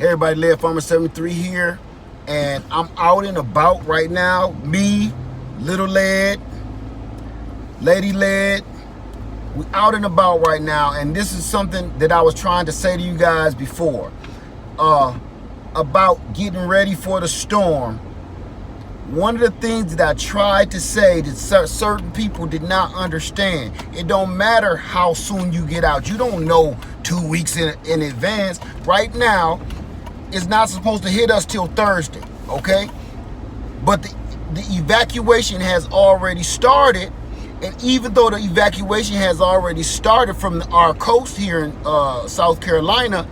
Hey everybody, Led Farmer 73 here, and I'm out and about right now. Me, Little Led, Lady Led, we out and about right now, and this is something that I was trying to say to you guys before about getting ready for the storm. One of the things that I tried to say that certain people did not understand, it don't matter how soon you get out. You don't know 2 weeks in advance. Right now, it's not supposed to hit us till Thursday, okay? But the evacuation has already started, and even though the evacuation has already started from our coast here in South Carolina,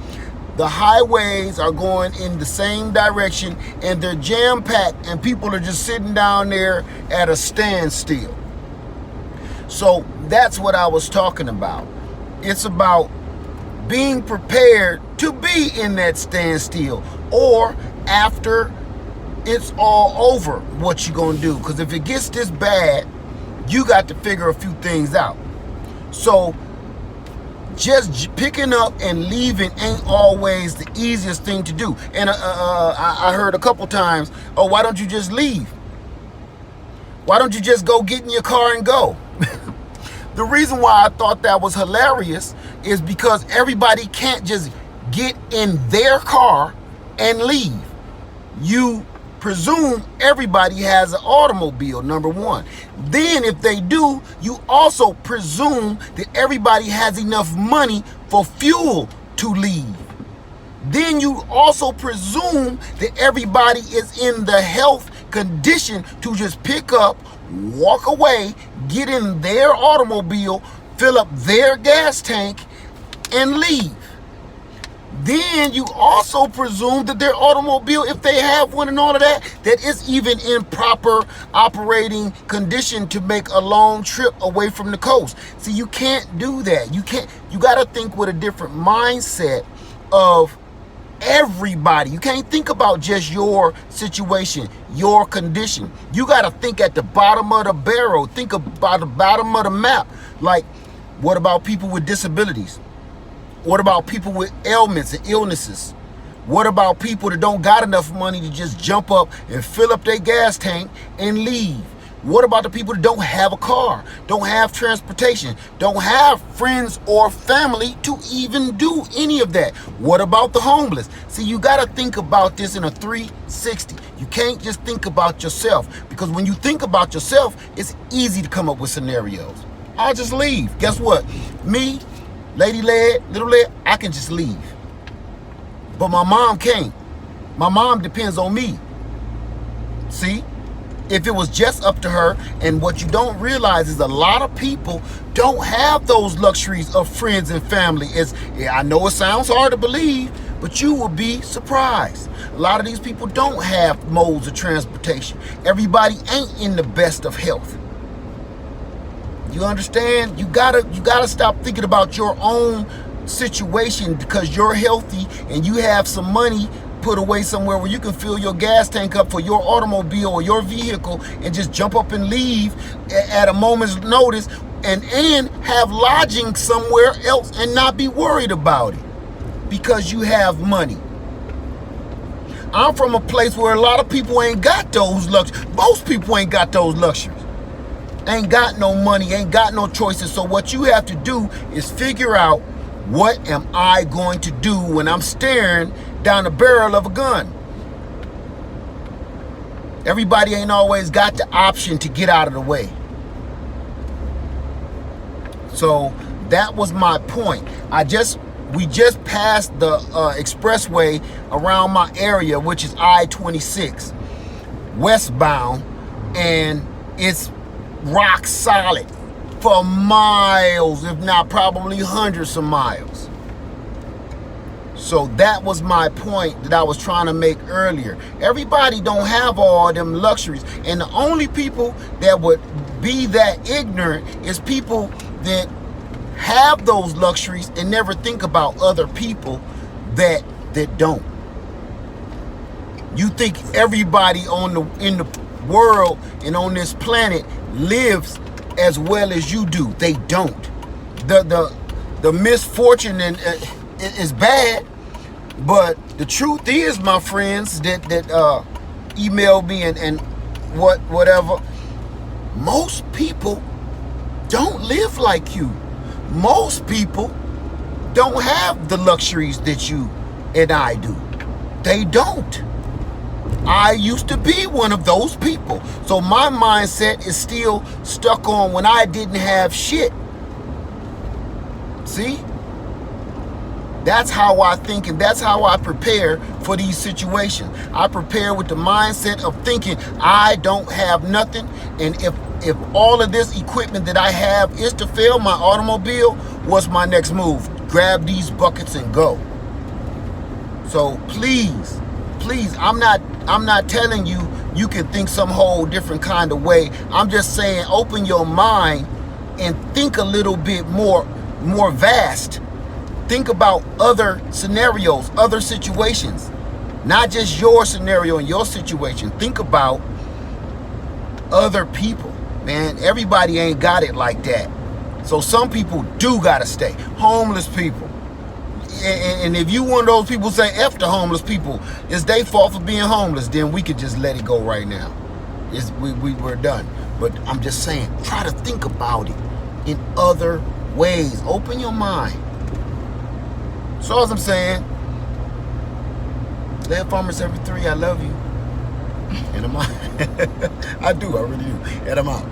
the highways are going in the same direction, and they're jam-packed, and people are just sitting down there at a standstill. So that's what I was talking about. It's about being prepared to be in that standstill, or after it's all over, what you gonna do. Because if it gets this bad, you got to figure a few things out. So just picking up and leaving ain't always the easiest thing to do. And I heard a couple times, oh, why don't you just leave? Why don't you just go get in your car and go? The reason why I thought that was hilarious is because everybody can't just get in their car and leave. You presume everybody has an automobile, number one. Then if they do, you also presume that everybody has enough money for fuel to leave. Then you also presume that everybody is in the health condition to just pick up, walk away, get in their automobile, fill up their gas tank, and leave. Then you also presume that their automobile, if they have one and all of that, that is even in proper operating condition to make a long trip away from the coast. See, you can't do that. You got to think with a different mindset of everybody. You can't think about just your situation, your condition. You got to think at the bottom of the barrel. Think about the bottom of the map. Like, what about people with disabilities? What about people with ailments and illnesses? What about people that don't got enough money to just jump up and fill up their gas tank and leave? What about the people that don't have a car, don't have transportation, don't have friends or family to even do any of that? What about the homeless? See, you got to think about this in a 360. You can't just think about yourself, because when you think about yourself, it's easy to come up with scenarios. I'll just leave. Guess what? Me, Lady Led, Little Led, I can just leave. But my mom can't. My mom depends on me. See? If it was just up to her, and what you don't realize is a lot of people don't have those luxuries of friends and family. I know it sounds hard to believe, but you will be surprised. A lot of these people don't have modes of transportation. Everybody ain't in the best of health. You understand? You gotta stop thinking about your own situation, because you're healthy and you have some money put away somewhere where you can fill your gas tank up for your automobile or your vehicle and just jump up and leave at a moment's notice, and have lodging somewhere else and not be worried about it because you have money. I'm from a place where a lot of people ain't got those luxuries. Most people ain't got those luxuries. Ain't got no money, ain't got no choices. So what you have to do is figure out, what am I going to do when I'm staring down the barrel of a gun? Everybody ain't always got the option to get out of the way. So that was my point. We just passed the expressway around my area, which is I-26 westbound, and it's rock solid for miles, if not probably hundreds of miles. So that was my point that I was trying to make earlier. Everybody don't have all them luxuries, and the only people that would be that ignorant is people that have those luxuries and never think about other people that don't. You think everybody in the world and on this planet lives as well as you do. They don't. The misfortune is bad, But the truth is, my friends that email me and whatever, most people don't live like you. Most people don't have the luxuries that you and I do. They don't. I used to be one of those people. So my mindset is still stuck on when I didn't have shit. See? That's how I think, and that's how I prepare for these situations. I prepare with the mindset of thinking I don't have nothing, and if all of this equipment that I have is to fail my automobile, what's my next move? Grab these buckets and go. So please, I'm not telling you you can think some whole different kind of way. I'm just saying open your mind and think a little bit more vast. Think about other scenarios, other situations, not just your scenario and your situation. Think about other people, man. Everybody ain't got it like that. So some people do gotta stay. Homeless people. And if you one of those people say F the homeless people, it's their fault for being homeless, then we could just let it go right now. We're done. But I'm just saying, try to think about it in other ways. Open your mind. So as I'm saying, Land Farmers every 3, I love you. And I'm out. I do, I really do. And I'm out.